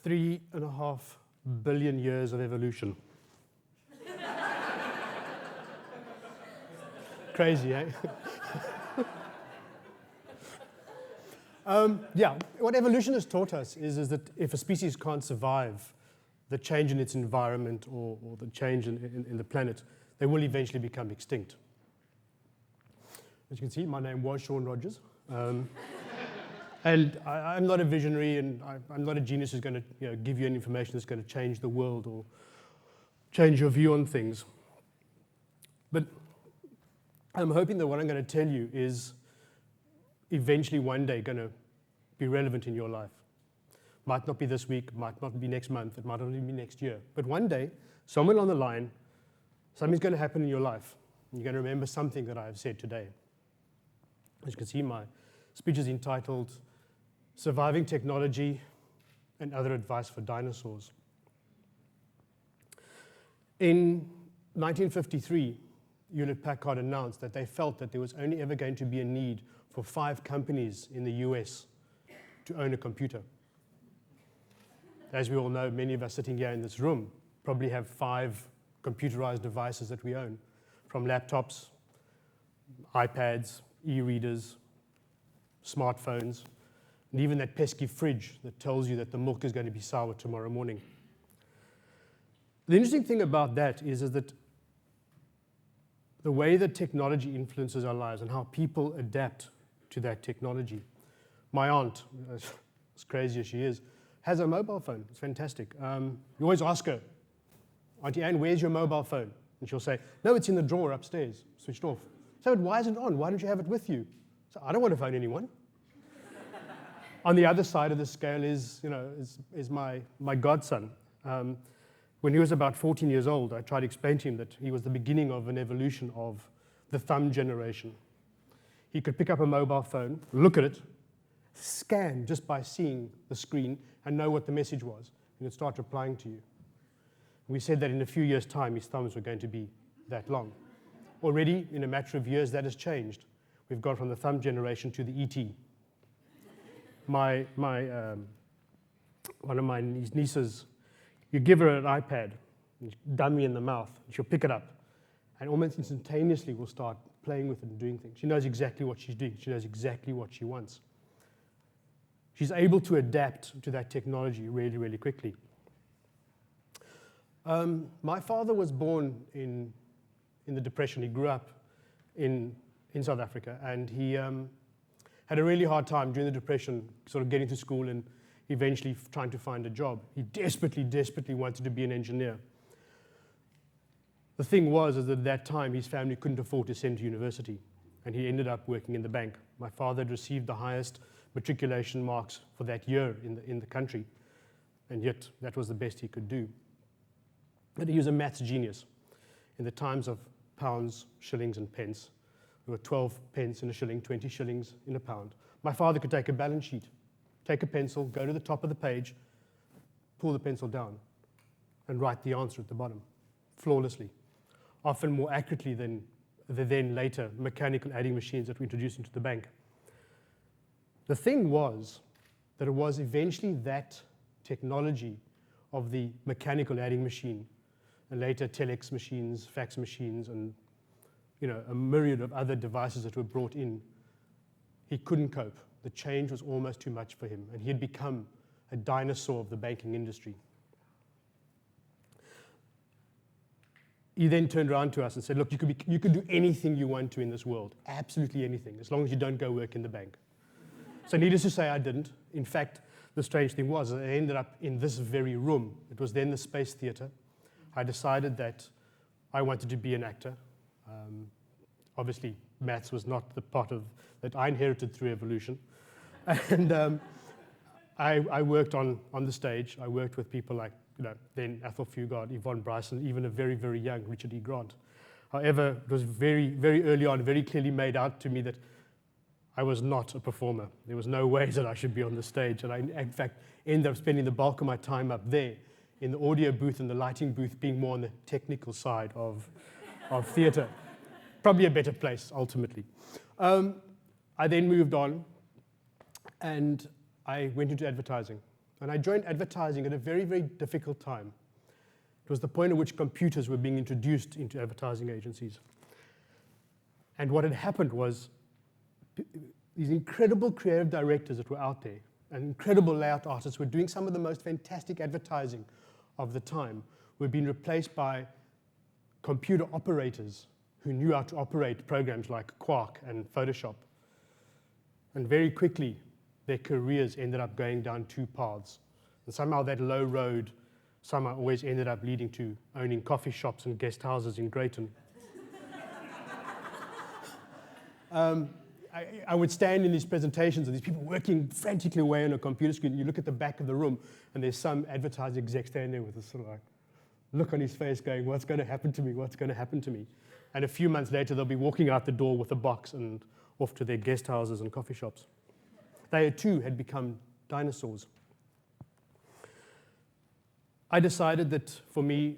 3.5 billion years of evolution. Crazy, eh? Yeah, what evolution has taught us is that if a species can't survive the change in its environment or the change in the planet, they will eventually become extinct. As you can see, my name was Sean Rogers. And I'm not a visionary, and I'm not a genius who's going to give you any information that's going to change the world or change your view on things. But I'm hoping that what I'm going to tell you is eventually one day going to be relevant in your life. Might not be this week, might not be next month, it might not even be next year. But one day, somewhere on the line, something's going to happen in your life. You're going to remember something that I have said today. As you can see, my speech is entitled Surviving Technology and Other Advice for Dinosaurs. In 1953, Hewlett-Packard announced that they felt that there was only ever going to be a need for 5 companies in the US to own a computer. As we all know, many of us sitting here in this room probably have 5 computerized devices that we own, from laptops, iPads, e-readers, smartphones, and even that pesky fridge that tells you that the milk is going to be sour tomorrow morning. The interesting thing about that is that the way that technology influences our lives and how people adapt to that technology. My aunt, as crazy as she is, has a mobile phone. It's fantastic. You always ask her, Auntie Anne, where's your mobile phone? And she'll say, no, it's in the drawer upstairs, switched off. So why isn't it on? Why don't you have it with you? So I don't want to phone anyone. On the other side of the scale is my godson. When he was about 14 years old, I tried to explain to him that he was the beginning of an evolution of the thumb generation. He could pick up a mobile phone, look at it, scan just by seeing the screen, and know what the message was, and it'd start replying to you. We said that in a few years' time, his thumbs were going to be that long. Already, in a matter of years, that has changed. We've gone from the thumb generation to the ET. One of my nieces, you give her an iPad, dummy in the mouth, and she'll pick it up, and almost instantaneously will start playing with it and doing things. She knows exactly what she's doing. She knows exactly what she wants. She's able to adapt to that technology really, really quickly. My father was born in the Depression. He grew up in South Africa, and he had a really hard time during the Depression sort of getting to school and eventually trying to find a job. He desperately, desperately wanted to be an engineer. The thing was is that at that time, his family couldn't afford to send to university, and he ended up working in the bank. My father had received the highest matriculation marks for that year in the country, and yet that was the best he could do. But he was a maths genius. In the times of pounds, shillings, and pence, there were 12 pence in a shilling, 20 shillings in a pound. My father could take a balance sheet, take a pencil, go to the top of the page, pull the pencil down, and write the answer at the bottom, flawlessly, often more accurately than the then later mechanical adding machines that we introduced into the bank. The thing was that it was eventually that technology of the mechanical adding machine, and later telex machines, fax machines, and a myriad of other devices that were brought in. He couldn't cope. The change was almost too much for him, and he had become a dinosaur of the banking industry. He then turned around to us and said, look, you could do anything you want to in this world, absolutely anything, as long as you don't go work in the bank. So needless to say, I didn't. In fact, the strange thing was that I ended up in this very room. It was then the Space Theatre. I decided that I wanted to be an actor. Obviously, maths was not the part of that I inherited through evolution. And I worked on the stage. I worked with people like then Athol Fugard, Yvonne Bryson, even a very, very young Richard E. Grant. However, it was very, very early on, very clearly made out to me that I was not a performer. There was no way that I should be on the stage. And I, in fact, ended up spending the bulk of my time up there in the audio booth and the lighting booth, being more on the technical side of theatre. Probably a better place, ultimately. I then moved on, and I went into advertising. And I joined advertising at a very, very difficult time. It was the point at which computers were being introduced into advertising agencies. And what had happened was these incredible creative directors that were out there and incredible layout artists were doing some of the most fantastic advertising of the time were being replaced by computer operators who knew how to operate programs like Quark and Photoshop. And very quickly, their careers ended up going down two paths. And somehow that low road somehow always ended up leading to owning coffee shops and guest houses in Greyton. I would stand in these presentations and these people working frantically away on a computer screen. You look at the back of the room and there's some advertising exec standing there with a sort of like look on his face going, what's going to happen to me? What's going to happen to me? And a few months later, they'll be walking out the door with a box and off to their guest houses and coffee shops. They too had become dinosaurs. I decided that for me,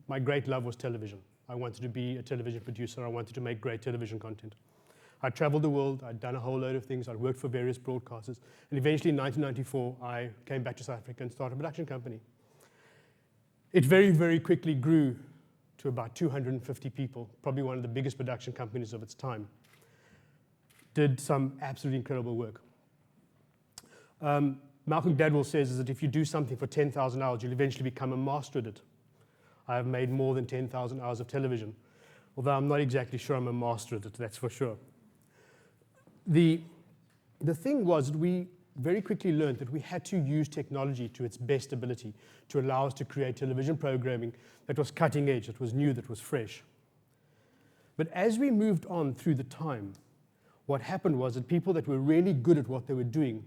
my great love was television. I wanted to be a television producer. I wanted to make great television content. I traveled the world. I'd done a whole load of things. I'd worked for various broadcasters. And eventually in 1994, I came back to South Africa and started a production company. It very, very quickly grew to about 250 people, probably one of the biggest production companies of its time. Did some absolutely incredible work. Malcolm Gladwell says that if you do something for 10,000 hours, you'll eventually become a master at it. I have made more than 10,000 hours of television, although I'm not exactly sure I'm a master at it, that's for sure. The thing was that we very quickly learned that we had to use technology to its best ability to allow us to create television programming that was cutting edge, that was new, that was fresh. But as we moved on through the time, what happened was that people that were really good at what they were doing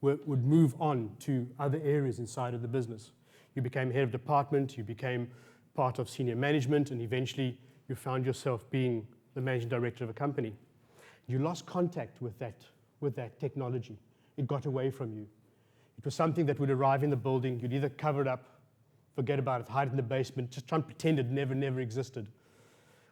would move on to other areas inside of the business. You became head of department, you became part of senior management, and eventually you found yourself being the managing director of a company. You lost contact with that technology. It got away from you. It was something that would arrive in the building. You'd either cover it up, forget about it, hide it in the basement, just try and pretend it never existed.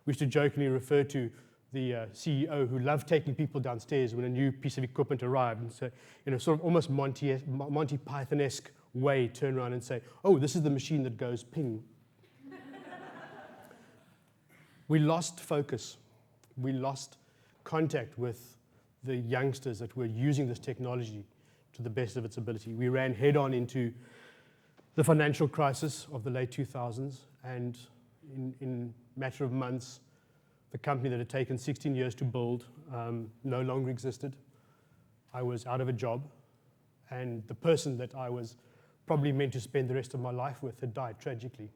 We used to jokingly refer to the CEO who loved taking people downstairs when a new piece of equipment arrived, and so, sort of almost Monty Python-esque way, turn around and say, "Oh, this is the machine that goes ping." We lost focus. We lost contact with the youngsters that were using this technology to the best of its ability. We ran head-on into the financial crisis of the late 2000s, and in a matter of months, the company that had taken 16 years to build no longer existed. I was out of a job, and the person that I was probably meant to spend the rest of my life with had died tragically.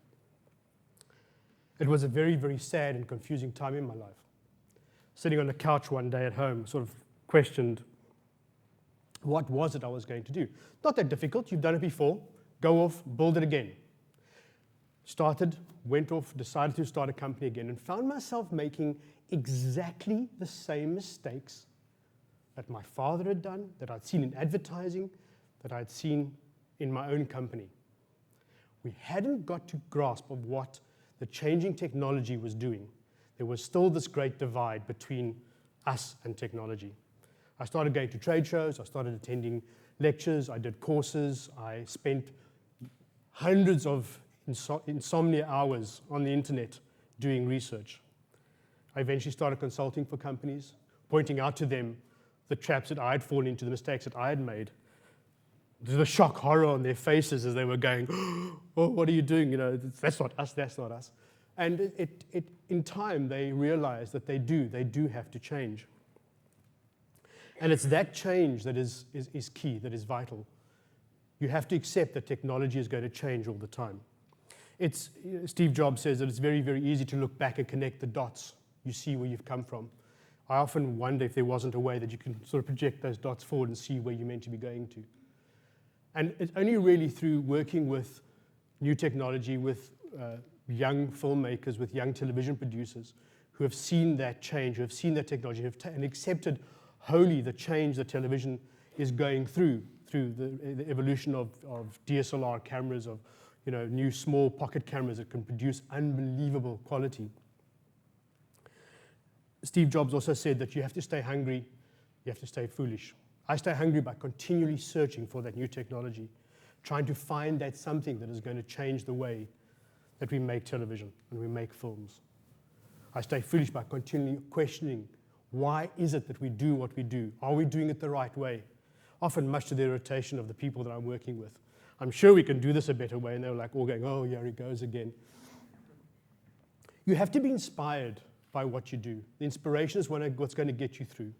It was a very, very sad and confusing time in my life. Sitting on the couch one day at home, sort of questioned what was it I was going to do. Not that difficult, you've done it before. Go off, build it again. Started, went off, decided to start a company again, and found myself making exactly the same mistakes that my father had done, that I'd seen in advertising, that I'd seen in my own company. We hadn't got to grasp of what the changing technology was doing. There was still this great divide between us and technology. I started going to trade shows, I started attending lectures, I did courses, I spent hundreds of insomnia hours on the internet doing research. I eventually started consulting for companies, pointing out to them the traps that I had fallen into, the mistakes that I had made. The shock, horror on their faces as they were going, "Oh, what are you doing? That's not us, that's not us." And in time, they realized that they do have to change. And it's that change that is key, that is vital. You have to accept that technology is going to change all the time. Steve Jobs says that it's very, very easy to look back and connect the dots. You see where you've come from. I often wonder if there wasn't a way that you can sort of project those dots forward and see where you're meant to be going to. And it's only really through working with new technology, with young filmmakers, with young television producers who have seen that change, who have seen that technology, and accepted wholly the change that television is going through the evolution of DSLR cameras, of new small pocket cameras that can produce unbelievable quality. Steve Jobs also said that you have to stay hungry, you have to stay foolish. I stay hungry by continually searching for that new technology. trying to find that something that is going to change the way that we make television and we make films. I stay foolish by continually questioning, why is it that we do what we do? Are we doing it the right way? Often much to the irritation of the people that I'm working with. I'm sure we can do this a better way, and they're like all going, oh, here he goes again. You have to be inspired by what you do. The inspiration is what's going to get you through.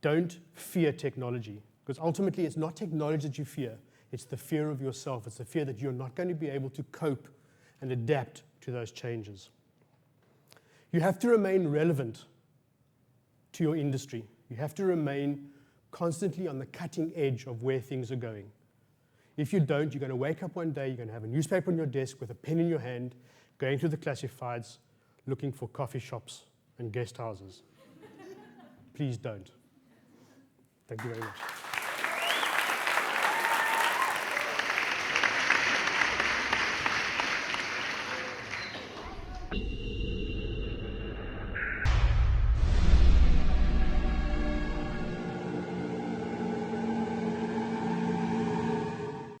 Don't fear technology, because ultimately it's not technology that you fear, it's the fear of yourself. It's the fear that you're not going to be able to cope and adapt to those changes. You have to remain relevant to your industry. You have to remain constantly on the cutting edge of where things are going. If you don't, you're going to wake up one day, you're going to have a newspaper on your desk with a pen in your hand, going through the classifieds, looking for coffee shops and guest houses. Please don't. Thank you very much.